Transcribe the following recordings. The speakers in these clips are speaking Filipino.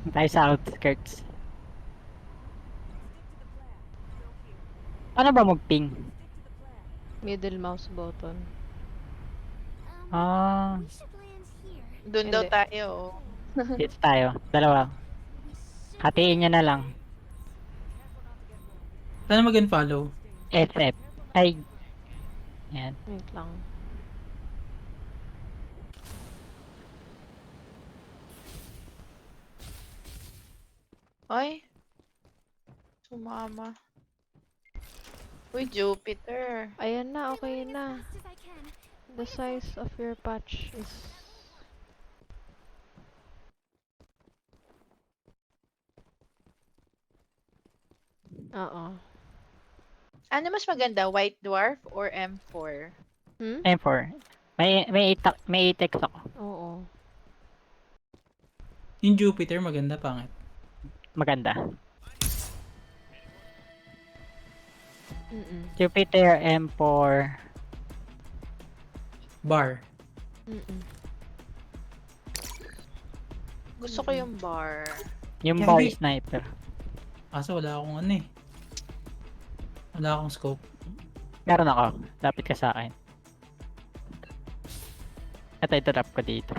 Tayo sa outskirts. Ano ba mag-ping? Middle mouse button. Ah, Doon daw Hindi. tayo. dito tayo. Dalawa. Hatiin niya na lang. Sana mag-unfollow. FF. Ay. Yan. Wait lang. Ay. Sumama. Uy, Jupiter. Ayan na, okay na. The size of your patch is... Oo. Ano mas maganda, White Dwarf or M4? Hmm? M4. May ATEX ako. Oo. Yung Jupiter, maganda, pangit. Maganda. Jupiter M4. Bar. Gusto ko yung bar. Yung Yeah, bar hindi. sniper. Kaso wala akong ano eh. Wala akong scope. Meron ako. Lapit ka sa akin. At i-drop ko dito.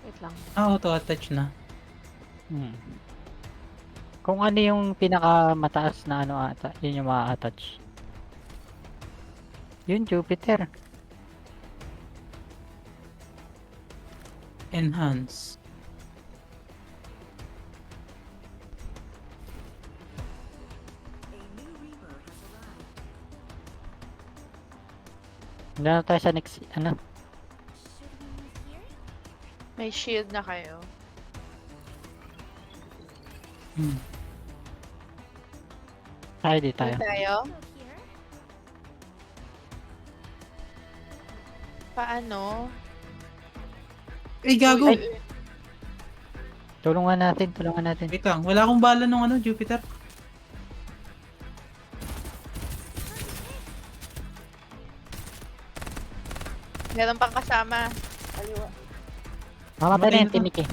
Wait lang. Auto-attach na. Kung ano yung pinakamataas na ano ata, yun yung ma-attach. Yun, Jupiter. Enhance. Hindi na tayo sa next, ano? May shield na kayo. Tayo di Tayo. tayo. Paano? Eh, gago! Uy, Tulungan natin, tulungan natin. Wait lang, wala akong bala nung ano, Jupiter. meron pang kasama. Aliwa. Mamatay na Mamatay yung na to. timik eh.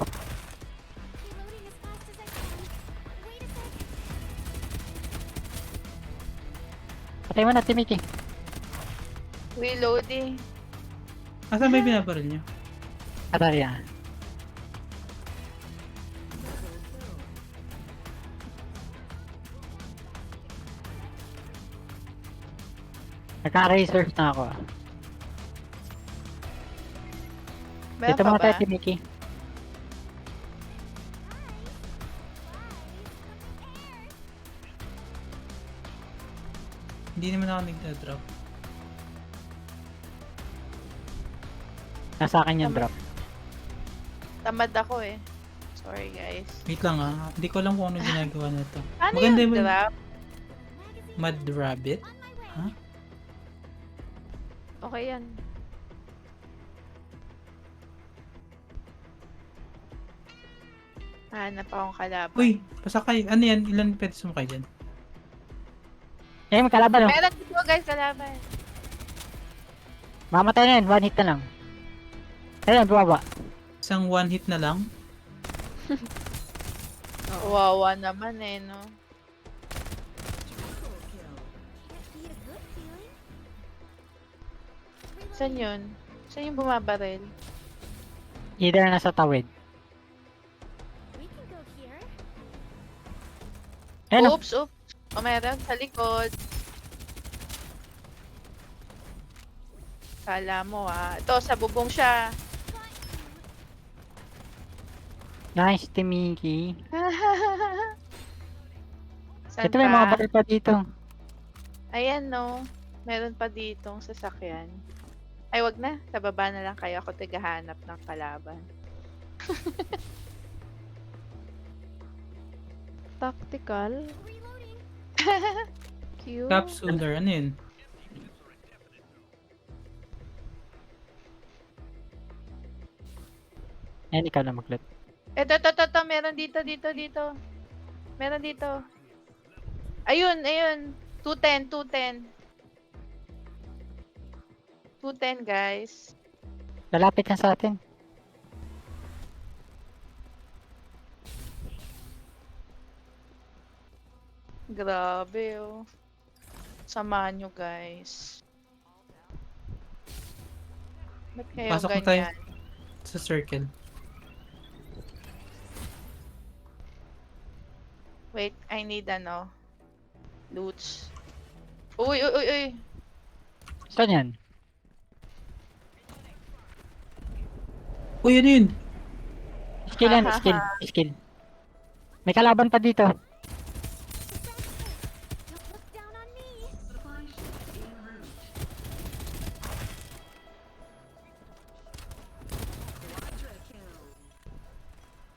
Patay mo na timik eh. Reloading. Asan ba yung binabaril nyo? Patay yan. Naka-research na ako ah. Meron Dito pa muna ba? tayo timik eh. Hindi naman ako nagda-drop. Nasa akin yung Tama. drop. Tamad ako eh. Sorry guys. Wait lang ah, hindi ko alam kung ano ginagawa nito. Ano Maganda yung yung drop? Mad Rabbit. Ha? Okay yan. Hanap akong kalaban. Uy, pasakay. Ano yan? Ilan pwede sumakay dyan? Eh, may kalaban oh. Meron dito guys, kalaban. Mamatay na yun, one hit na lang. Ayun, bumaba. Isang one hit na lang? Wawa naman eh, no? Saan yun? Saan yung bumabaril? Either nasa tawid. Ayun oh. Oops, oops. O meron sa likod. Kala mo ah. Ito, sa bubong siya. Nice, Timiki. Saan Ito may mga pa? baril pa dito. Ayan no. Meron pa ditong sasakyan. Ay, wag na. Sa baba na lang kayo ako tagahanap ng kalaban. Tactical. Q. Capsular, ano yun? Ayun, ikaw na mag-loot. Ito. Meron dito. Meron dito. Ayun. 210. 210, guys. Lalapit na sa atin. Grabe, oh. Samahan nyo, guys. Ba't kayo Pasok na tayo. ganyan? Sa circle. Wait, I need ano. Loots. Uy, uy, uy, uy. Saan yan? Uy, ano yun? Skill yan, skill. Skill. May kalaban pa dito.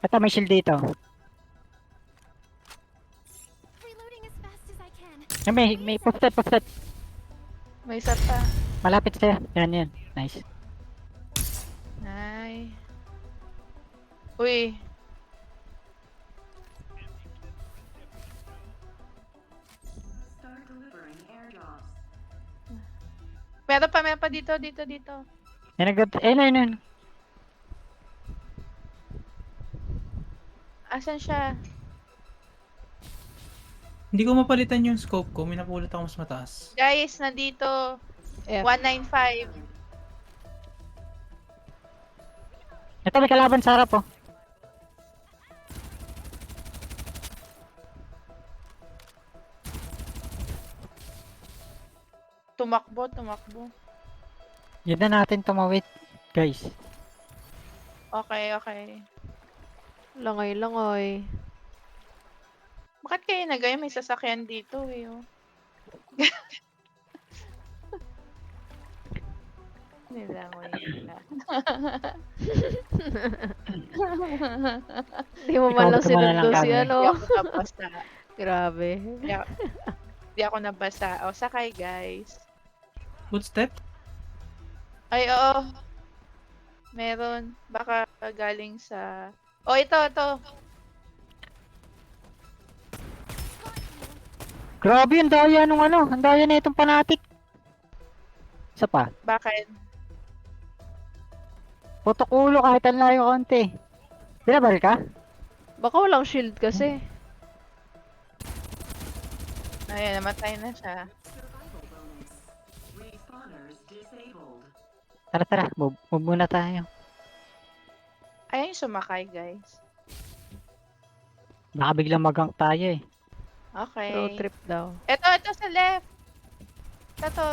Ito, may shield dito. May posted, posted. May isa pa. Malapit sa'yo. Yan, yan. Nice. Ay. Uy. Meron pa dito, dito. Yan, ayun, ayun, ayun. Asan siya? Hindi ko mapalitan yung scope ko. May napulot ako mas mataas. Guys, nandito. F. 195. Ito, may kalaban sa harap, oh. Tumakbo. Yun na natin tumawid, guys. Okay. Langoy-langoy. Bakit kayo nagayon? May sasakyan dito, eh, oh. Nilangoy na. Hindi mo man lang Ikaw, tumala lang sinundo si kami. ano. Di ako nabasa. Grabe. Di ako nabasa. O, sakay, guys. Footstep? Ay, oo. Meron. Baka galing sa... Oh, ito. Grabe, ang daya nung ano. Ang daya na itong fanatic. Isa pa. Bakit? Putok ulo kahit ang layo konti. Binabaril ka? Baka walang shield kasi. Ayan, namatay na siya. Tara, move muna tayo. Ayun yung sumakay, guys. Baka biglang magang tayo eh. Okay. Road trip daw. Ito sa left. Ito.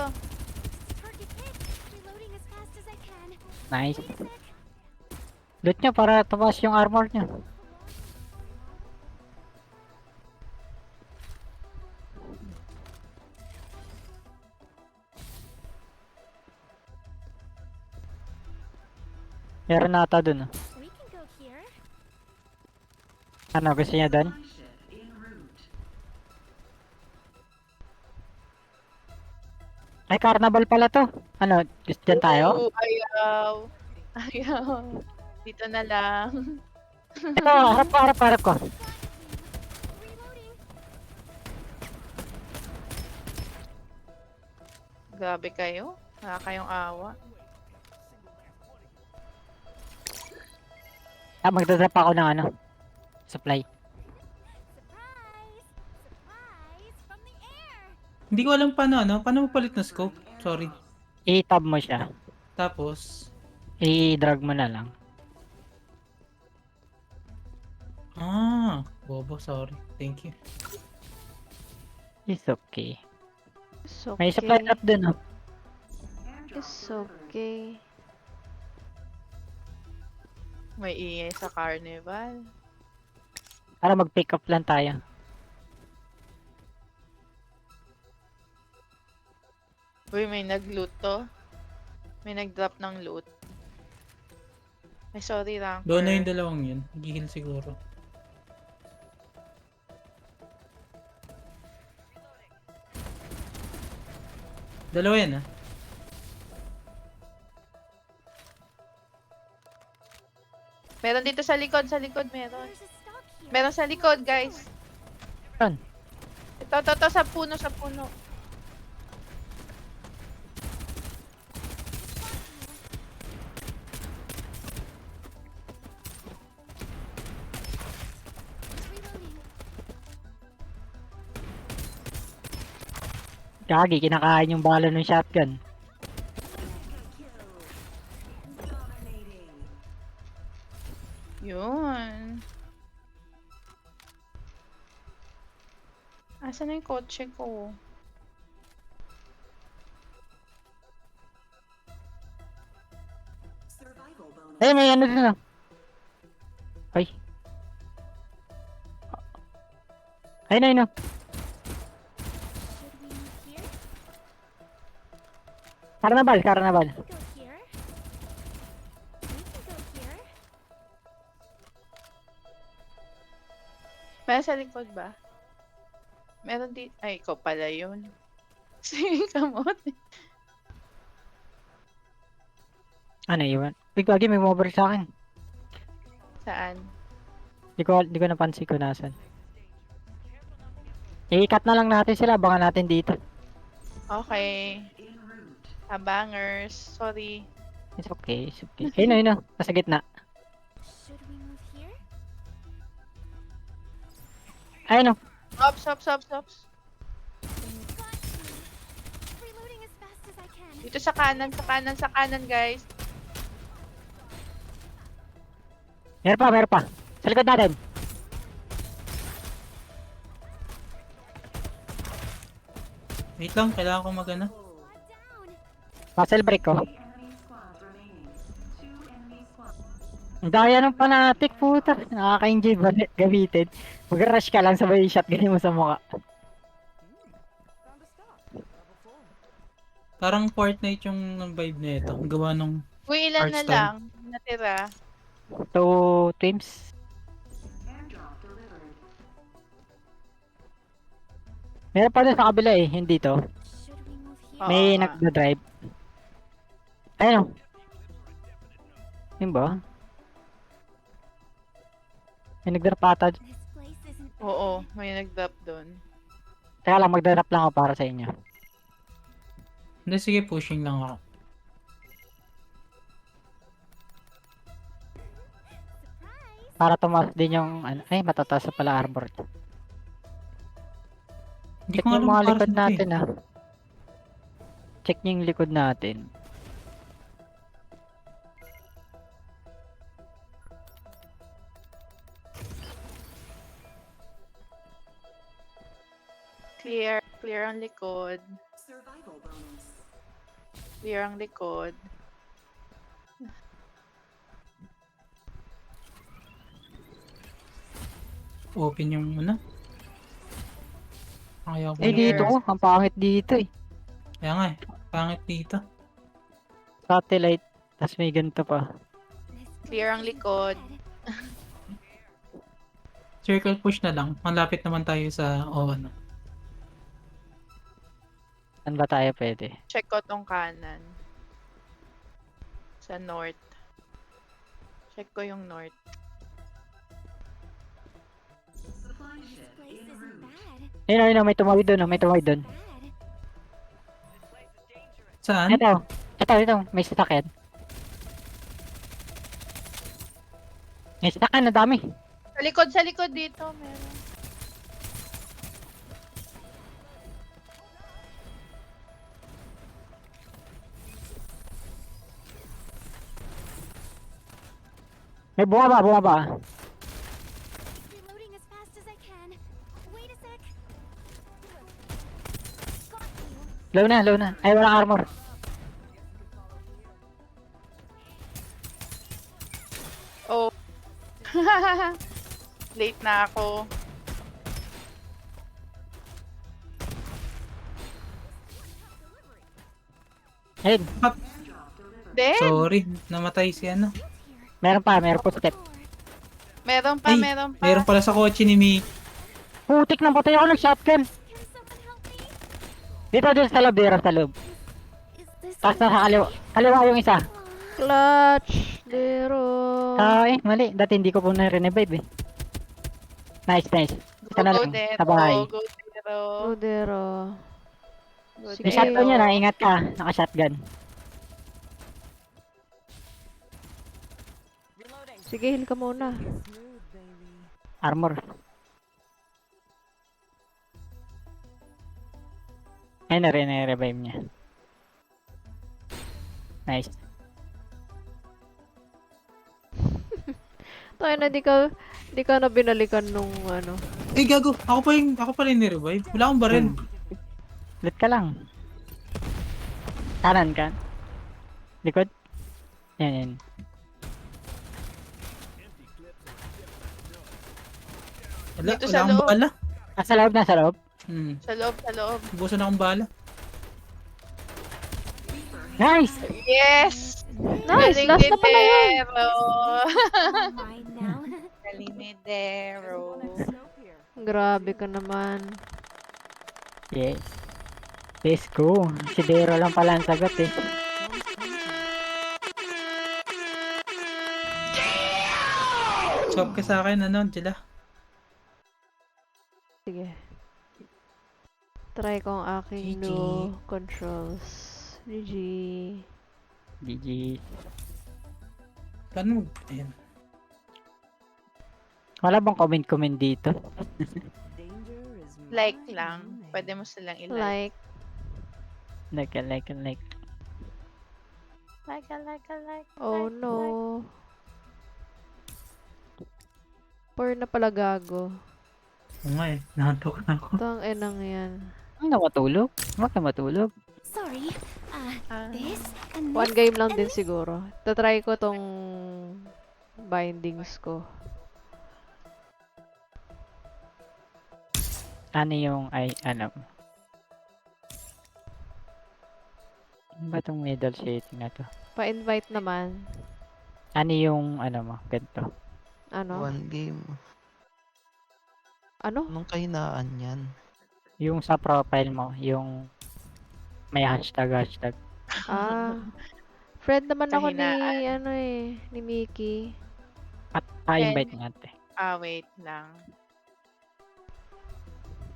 Nice. Loot nyo para tumaas yung armor nyo. Meron nata dun. Ano, gusto niya dun? Ay, carnival pala to. Ano, gusto dyan tayo? Oo, ayaw. Dito na lang. Ito, harap ko. Grabe kayo. Wala kayong awa. Magdadrop ako ng ano, supply. Hindi ko alam paano mapalit na scope. Sorry. I-tab mo siya. Tapos, I-drag mo na lang. bobo, sorry. Thank you. It's okay. It's May supply okay. drop dun, oh. It's okay. May ingay sa carnival. Para mag-pick up lang tayo. Uy, may nag-loot to. May nag-drop ng loot. Ay, sorry, Ranker. Doon na yung dalawang yun. Gigil siguro. Dalawa yan Meron dito sa likod, meron. Meron sa likod, guys. Saan? Ito, sa puno. Kagi, kinakain yung bala ng shotgun. Yun. Asan na yung kotse ko? Ay, may ano dun ah. Ay. Ay, na, no. Carnaval, carnaval. Meron sa likod ba? Meron di... Ay, ikaw pala yun. Sige, kamot. Ano yun? Uy, Gagi, may mover sa akin. Saan? Di ko napansin ko nasan. I-cut na lang natin sila, abangan natin dito. Okay. Abangers. Sorry. It's okay, it's okay. Ayun na, nasa gitna. Ayun o. Ops, ops, ops, ops. Dito sa kanan, sa kanan, sa kanan, guys. Meron pa. Sa likod natin. Wait lang, kailangan ko magana. Muscle break ko. Ang daya ng fanatic, puta. Nakaka-enjoy ba gamitin? Mag-rush ka lang sabay shotgun mo sa mukha. Parang Fortnite yung vibe na ito. Ang gawa nung Uy, ilan na Art style. lang natira? 2 teams. Meron pa dun sa kabila eh, hindi to. May Oo nga. nagda-drive. Ayun o. Yun ba? May nag-drop ata. Oo, may nag-drop doon. Teka lang, mag-drop lang ako para sa inyo. Hindi, sige, pushing lang ako. Para tumaas din yung, ano, ay matataas na pala armor. Hindi Check ko yung alam mga para likod saan to eh. natin ah. Check nyo yung likod natin. Clear. Clear ang likod. Clear ang likod. Open yung ano. Ayaw ko. Eh dito ko, ang pangit dito eh. Kaya nga eh. Pangit dito. Satellite, tas may ganito pa. Clear ang likod. Circle push na lang. Malapit naman tayo sa ano. Saan ba tayo pwede? Check ko tong kanan. Sa north. Check ko yung north. Ayun, may tumawid doon, may tumawid doon. Saan? Ito, may sasakyan. May sasakyan, na dami. Sa likod dito. Meron. May bumaba. Low na. Ay, walang armor. Oh. Late na ako. Ayun, Then, Sorry, namatay si ano. meron pa step. meron pa, Ay, meron pa. Meron pala sa kotse ni Mick. Putik na patay ako ng shotgun. Dito sa loob. Tapos nasa kaliwa yung isa. Clutch. Lero. Mali. Dati hindi ko po na-revive eh. Nice. Isa na lang, sa bahay. Go, Dero. Rodero. Go, Sige. May shotgun yun ah, ingat ka. Naka-shotgun. Sige, heal ka muna. Armor. Ay, na-revive niya. Nice. Tayo na, di ka na binalikan nung ano. Eh, gago. Ako pala yung ni-revive. Wala akong baril. Lit ka lang. Kanan ka. Likod. Yan. Dito Wala sa akong loob. bala. Nasa loob, nasa loob. Sa loob, sa loob. Ubusan akong bala. Nice! Yes! Nice! Last na pala yun! Galinidero. Grabe ka naman. Yes. Let's go. Si Dero lang pala ang sagot eh. Swap ka sa akin, ano, Angela? Sige. Try ko ang aking GG. new controls. GG. GG. Paano? Ayan. Wala bang comment dito? Like lang. Pwede mo silang i-like. Like, Like. Like. oh like, no. like. Poor na pala gago. Oo nga eh. Nahantok na ako. Tang enang yan. Ano, matulog? Huwag ka matulog. Sorry. This and One this game lang and din this. siguro. Tatry ko tong bindings ko. Ano yung, ano ba itong middle shading na to? Pa-invite naman. Ano yung, mo, ganito? Ano? One game. Ano? Anong kahinaan yan? Yung sa profile mo, yung may hashtag. Ah. Friend naman ako ni, Kahinaan. ni Mickey. At invite natin. Wait lang.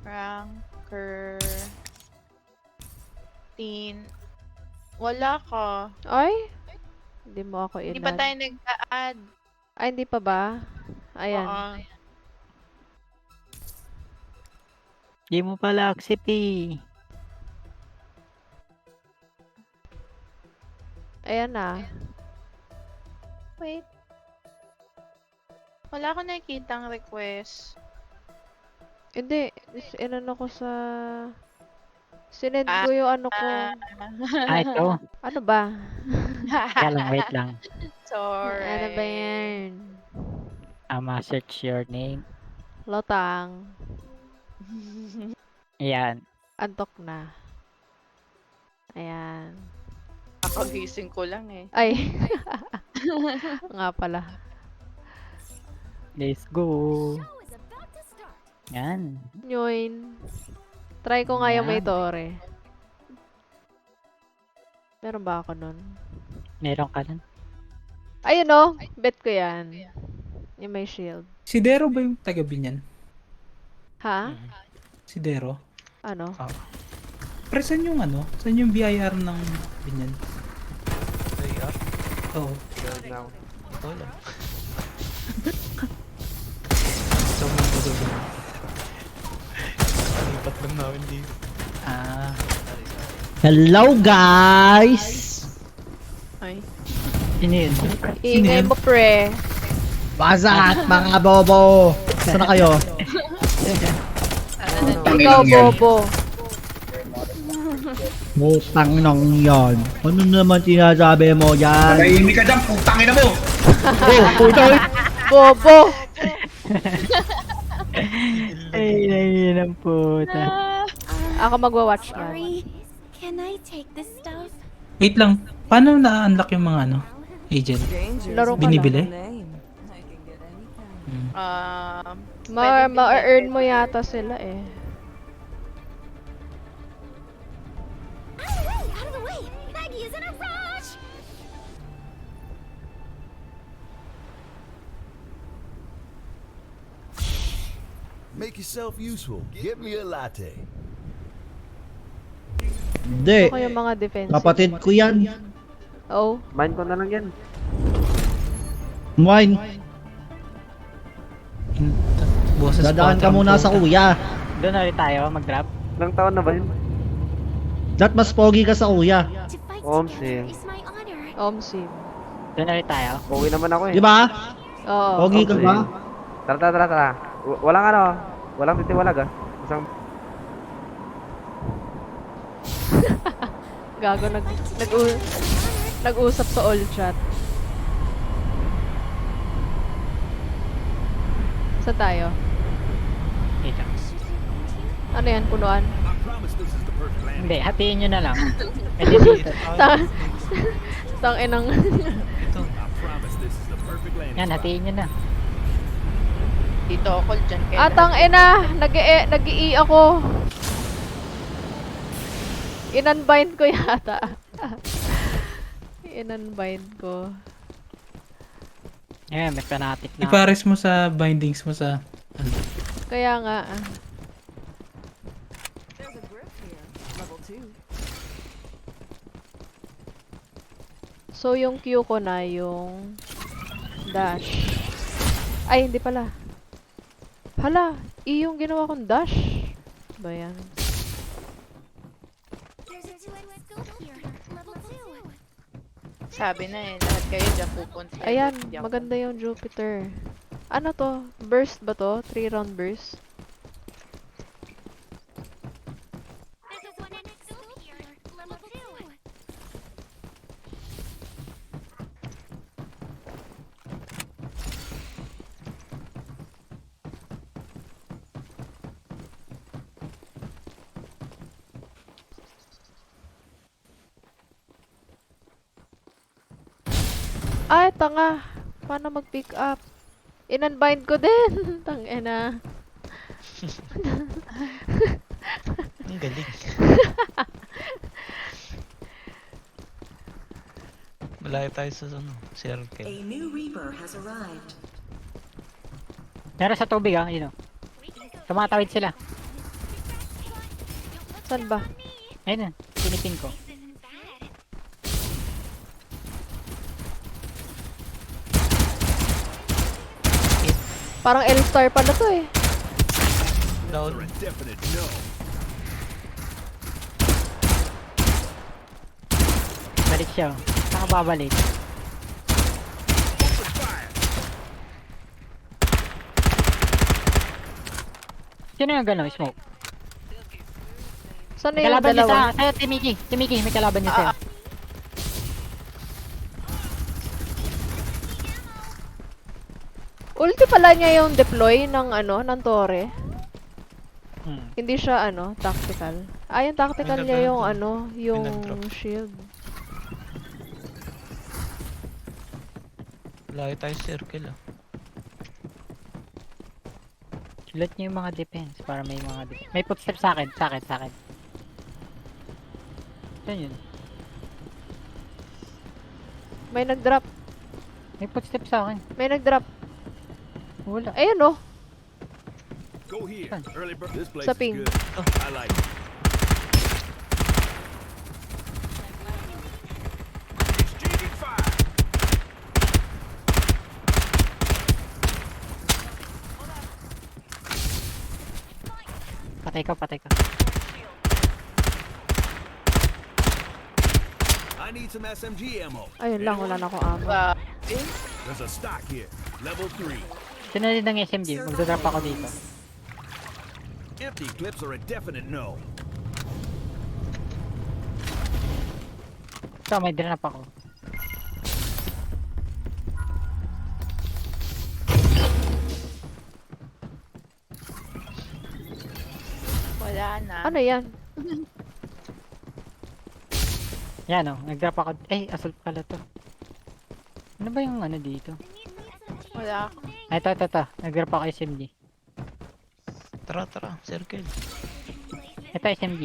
Ranker. Wala ka. Ay? Hindi mo ako Hindi pa in-add. tayo nag-add. Ay, hindi pa ba? Ayan. Oo. Di mo pala accept eh. Ayan na. Wait. Wala ko nakikitang request. Hindi. Inano ko sa... Sinend ko yung ano ko. Ito. Ano ba? Kaya lang, wait lang. Sorry. Ano ba yan? Search your name. Lotang. Ayan. Antok na. Ayan. Nakagising ko lang eh. Ay. Nga pala. Let's go. Show is about to start. Yan. Nyoin. Try ko nga yung may Yan. tore. Meron ba ako nun? Meron ka lang. Ayun o. Bet ko yan. Yung may shield. Si Dero ba yung taga Binyan? Ha? Si Dero? Ano? Pre, saan yung ano? Saan yung BIR ng Binyan? AR? Oo. Tigal na ako. Wala. Saan mo ito doon? Lipat lang namin dito. Hello guys! Ay. Sino yun? Iingay yan? mo, pre. Wasak mga bobo! Saan na kayo? Ikaw, bobo. Putang nang yan. Ano naman sinasabi mo dyan? Tahimik ka dyan, putang ina mo! Oh, putang! Bobo! Ay, yun ang puta. Ako magwa-watch na. Sorry. Can I take this stuff? Wait lang. Paano na-unlock yung mga ano? Agent? Laro ka Binibili? lang. Pwede Ma-earn mo yata sila eh. Out of the way! Maggie is in a rush! Make yourself useful. Get me a latte. Hindi. Ako yung mga defensive. Kapatid ko yan. Oh. Mine ko na lang yan. Mine. Boses Dadaan ka pa, muna sa puta. kuya. Doon na rin tayo mag-drop. Ilang taon na ba yun? Dat mas pogi ka sa kuya. To fight Omsim. together is my honor. Omsim. Doon na rin tayo. Okay naman ako eh. Di ba? Oo. Pogi ka ba? Tara. Walang ano, walang titiwalag ah. Isang Gago, nag-usap sa all chat. Saan tayo? Dito. Ano yan, punuan? Hindi, hatiin nyo na lang. Pwede dito. Tang inang. ito. Yan, hatiin nyo na. Dito ako dyan. Tang ina, nag-i ako. In-unbind ko yata. In-unbind ko. Ayan, may fanatic na. Ipares mo sa bindings mo sa... Kaya nga. So, yung Q ko na yung dash. Ay, hindi pala. Hala, yung ginawa kong dash. Ba yan? There's a 2x scope here. Level 2. Sabi na eh, lahat kayo dyan pupunta. Ayan, Hindi ako- maganda yung Jupiter. Ano to? Burst ba to? 3-round burst? There's a 1x scope here. Level 2. Ay, tanga. Paano mag-pick up? In-unbind ko din. Tangina. Ang galing. Malayo tayo sa ano, circle. A new Reaper has arrived. Meron sa tubig ah, yun o. Tumatawid sila. Saan ba? Ayun na, pinipin ko. Parang L-star pala to eh. Down. Balik siya. Saka babalik. Sino yung gano'n? Smoke. Saan na May yung kalaban niya dalawa? sa'yo, Timiki. Timiki, may kalaban niya sa'yo. Ulti pala niya yung deploy ng ano, ng Torre. Hmm. Hindi siya ano, tactical. Yung tactical Ang niya ganda yung dun. ano, yung Pinag-drop. shield. Malayo tayo sa circle ah. Sulat niyo yung mga defense para may mga defense. May footstep sa akin, sa akin. Saan yun? May nag-drop. May footstep sa akin. May nag-drop. Wala. Ayun oh. Go here. Saan? Early bird. This place Sa is ping. good. I like it. Exchanging fire. Patay ka. I need some SMG ammo. Ayun lang, wala na akong ammo. Grabe. There's a stock here. Level 3. Sinunod ng SMG, magdadrop ako dito. Empty clips are a definite no. So, may drop ako. Wala na. Ano yan? Yan o, nag-drop ako. Eh, assault pala to. Ano ba yung ano dito? Wala ako. Ay, ito. Nag-drop ako SMG. Tara, circle. Ito SMG.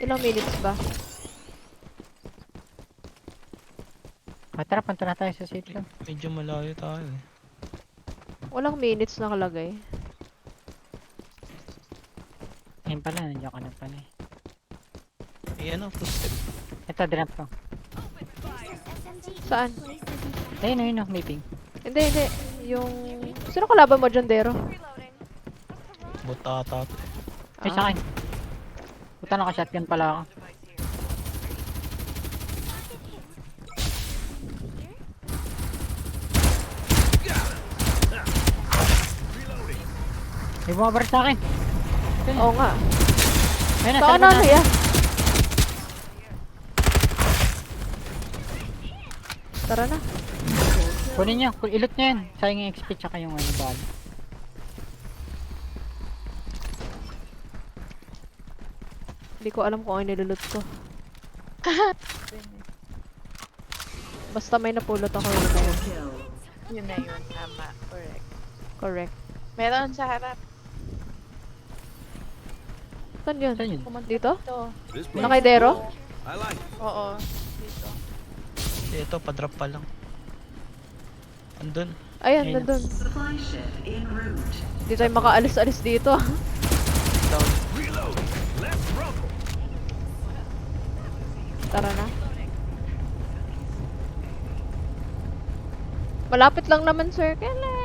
Ilang minutes ba? Tara, punta na tayo sa safe zone. Medyo malayo tayo eh. Walang minutes nakalagay. Ayun pala, nandiyan ka na pala eh. Ayan o, footstep. Ito, drop ko. Saan? Ayun, may ping. Hindi. Yung... Sino kalaban mo dyan, Dero? Butata. Ay, sa akin. Puta, naka-shotgun pala ako. May bumabar sa akin. Oo nga. Ayun na, Saan salba na na. yan? Tara na. Kunin nyo, ilot nyo yan. Sayang yung XP tsaka yung ano bal. Hindi ko alam kung ano nilulot ko. Basta may napulot ako yun na yun. Kill. Yun na yun, tama. Correct. Correct. Meron sa harap. Saan yun? Saan yun? Pumunta Dito? dito. This place Nakaidero? I like it. Oo. Dito. Ito, pa-drop pa lang. Andun. Ayan, Ayun. nandun. Supply ship en route. Hindi tayo makaalis-alis dito. Down. Reload. Let's rumble. Tara na. Malapit lang naman, circle eh.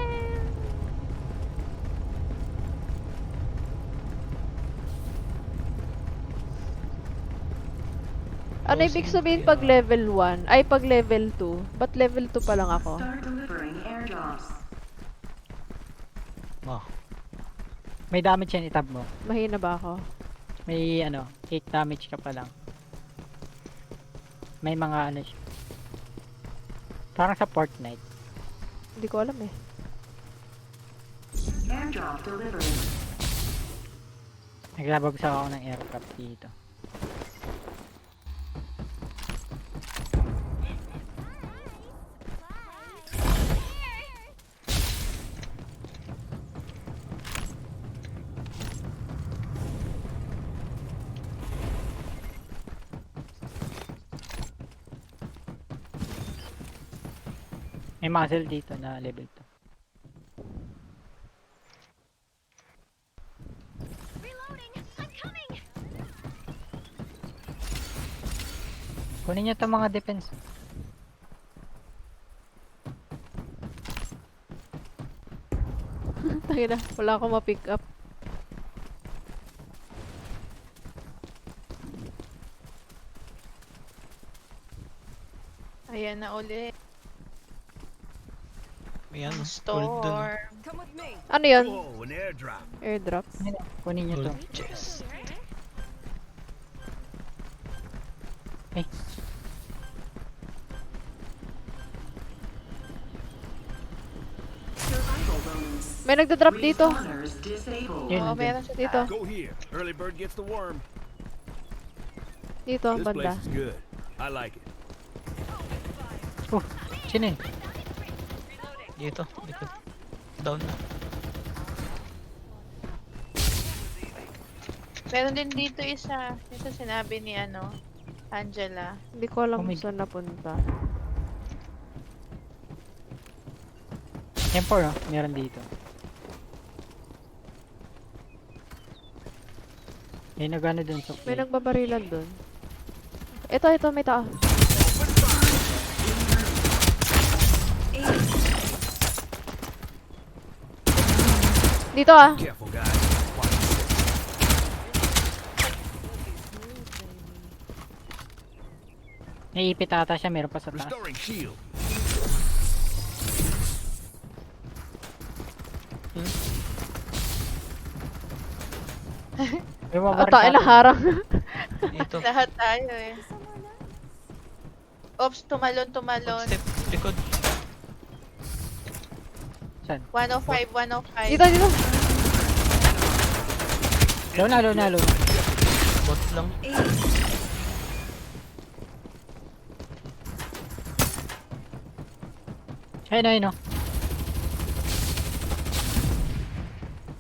Ano ibig sabihin pag level 1? Ay, pag level 2? Ba't level 2 pa lang ako? Start delivering airdrops. Oh. May damage yan, itab mo. Mahina ba ako? May ano, 8 damage ka pa lang. May mga ano siya. Parang sa Fortnite. Hindi ko alam eh. Airdrop delivered. Naglabagsak ako ng aircraft dito. May muzzle dito na level 2. Reloading. I'm coming. Kunin nyo itong mga defense. Tangina, wala akong ma-pick up. Ayan na uli. May ano, Ang gold dun. storm. Ano yun? Oh, an airdrop. Airdrop. Kunin nyo to. Gold chest. Survival bonus. May nagda-drop dito. Respawners disabled. Yun, Oo, nandun. meron sa Dito. taas. Go here. Early bird gets the worm. Dito, This banda. place is good. I like it. Oh, sino yun? Dito, likod. Down na. Meron din dito isa. Ito sinabi ni ano, Angela. Hindi ko alam Oh my kung saan napunta. M4 oh, meron dito. May nagano dun sa May play. nagbabarilan dun. Ito, may tao. Dito ah. Careful, guys. Naiipit ata siya, meron pa sa taas. Restoring shield. May mabar Tayo na harang. Dito. Lahat tayo eh. Oops, tumalon. Step, likod. Saan? 105, 105. Dito. Low na. Bot lang. Ayun oh.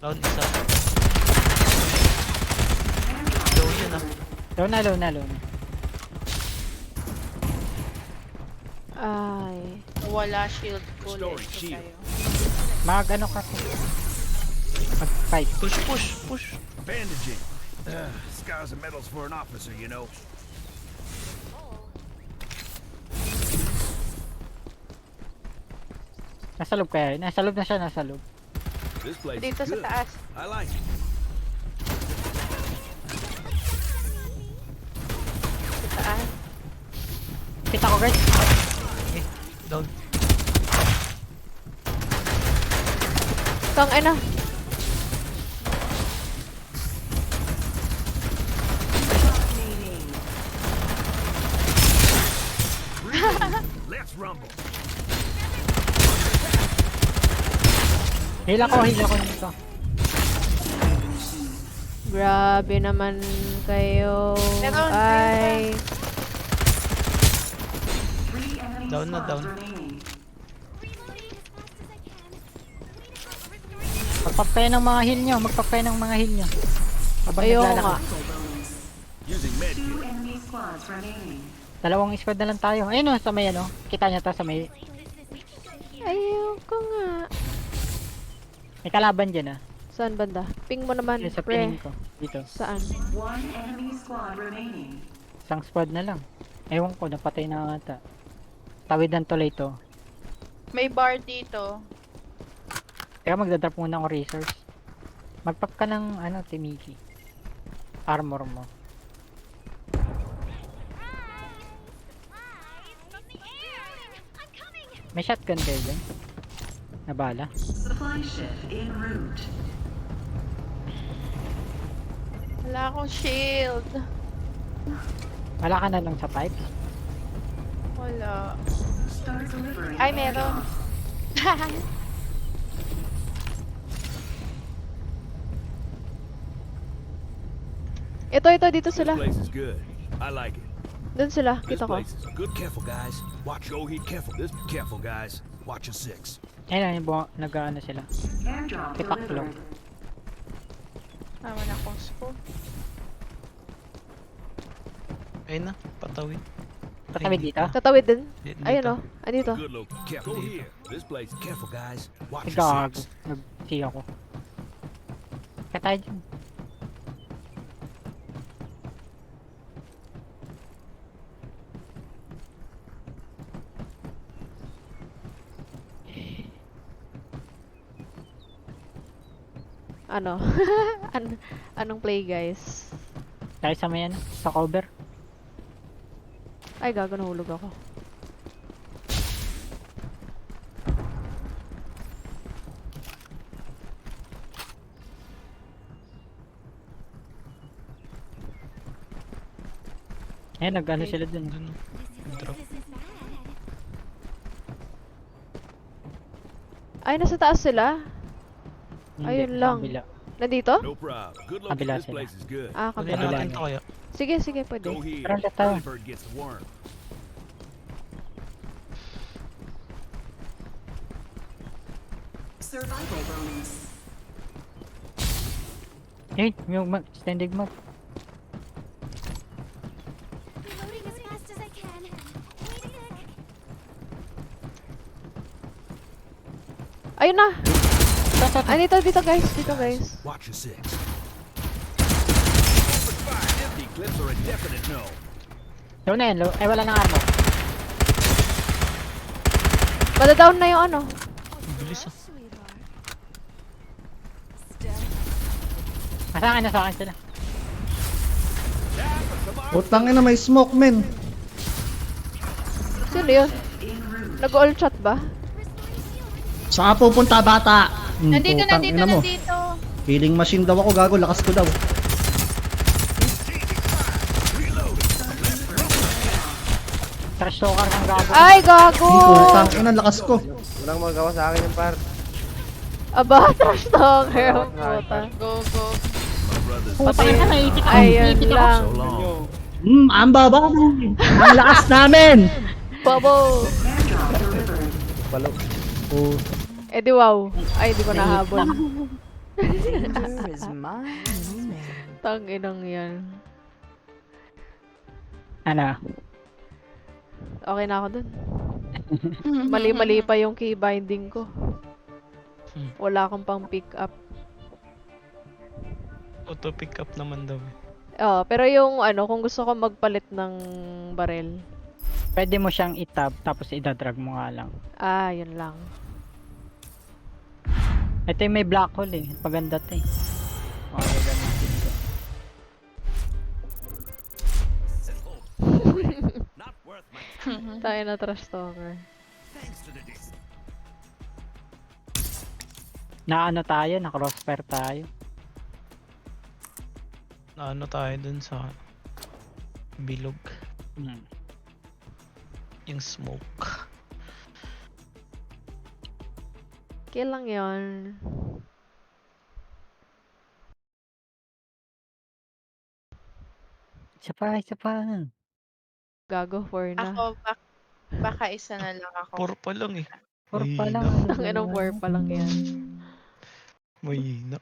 Down isa. Low yun ah. Low na. Ay. Wala shield bullet. Story So shield. tayo. Mag ano ka po? Mag 5. Push. Bandaging. Scars and medals for an officer, you know. Nasa loob kaya yun? Nasa loob na siya, nasa loob. This place Dito is sa good. taas. I like it. ako guys. Down. Tang ina. Let's rumble. Heal ako dito. Grabe naman kayo. Meron, Ay. Three enemy Down na, squads down. remaining. Reloading as fast as I can. Waiting for restoring. Magpapay ng mga heal nyo. Magpapay ng mga heal nyo. Habang Ayoko naglalakad. nga. Using med Two enemy squads remaining. Dalawang squad na lang tayo. Ayun o, sa may ano. Kita nyo to sa may... Ayoko nga. May kalaban dyan ah. Saan banda? Ping mo naman, Yun sa pre. piling ko. Dito. Saan? One enemy squad remaining. Isang squad na lang. Ewan ko, napatay na ata. Tawid ng tuloy to. May bar dito. Teka, magdadrop muna ako resource. Magpack ka ng ano, Timiki. Armor mo. From the air. I'm coming. May shotgun kayo dyan? Na bala? Supply ship en route. Wala akong shield. Wala ka na lang sa pipe? Wala. Start delivering. Ay, meron. Ito, dito This sila. place is good. I like it. Doon sila, This kita ko. place is good. Careful, guys. Watch your heat. Careful. This. Careful, guys. Watch your six. Ayun yung nag-ano sila. Airdrop Kitaklo. delivered. Tama na akong scope. Ayun na, patawid. Tatawid dito? Tatawid din. Dito. Ayun oh. Andito. Good look. Careful. Go here. This place. Careful, guys. Watch your Gago. six. Nag-see ako. Kaya tayo dyan. Ano? Anong play, guys? Tayo sa may ano, sa cover. Ay, gago, nahulog ako. Ayun, nag-ano sila dun. Dun. Drop. Ay, nasa taas sila? Hindi, Ayun sa lang. kabila. Nandito? No problem. Good look. Kabila This sila. place is good. Ah, Kunin kabila. Kabila natin niya. to kaya. Sige, sige, pwede. Go here. Tara, let's go. Early bird gets the worm. Survival bonus. Ayun, yung standing mag. Reloading as fast as I can. Waiting. Ayun na! Ito. Ay, dito guys. Dito guys. Watch your six. Open fire. Empty clips are a definite no. Low na yan, low. Ay, wala nang armor. Madadown na yung ano. Ang bilis ah. Sa akin sila. Putang ina, may smoke, men. Sino yun? Nag-all chat ba? Saan ka pupunta, bata? Nandito, Putang ina mo. nandito. Healing machine daw ako, gago. Lakas ko daw. Trash talker ng gago. Ay, gago! Putang ina, lakas ko. Walang magawa sa akin yung par. Aba, trash talker ang puta. Go, go. Putang ina, naitik ako. Ayun Naitik ako. lang. So long. Ang baba ko. Ang lakas namin. Babo! Airdrop delivered. Palo. Eh di wow. Ay, di ko nahabol. Tang inang yan. Ano? Okay na ako dun. Mali-mali pa yung key binding ko. Wala akong pang pick up. Auto pick up naman daw eh. Oh, pero yung ano, kung gusto ko magpalit ng barel. Pwede mo siyang i-tab tapos i-drag mo nga lang. Ah, yun lang. Ito yung may black hole eh. Paganda to eh. Okay, gamitin ko. Not worth my Tayo na trash talker. Na ano tayo, na crossfire tayo. Naano tayo dun sa bilog. Hmm. Yung smoke. Kill lang yun. Isa pa. Gago, 4 na. Ako, baka isa na lang ako. Puro pa lang eh. Four pa lang. Mahina. ano Ang ba inong naman? 4 pa lang yan. Mahina.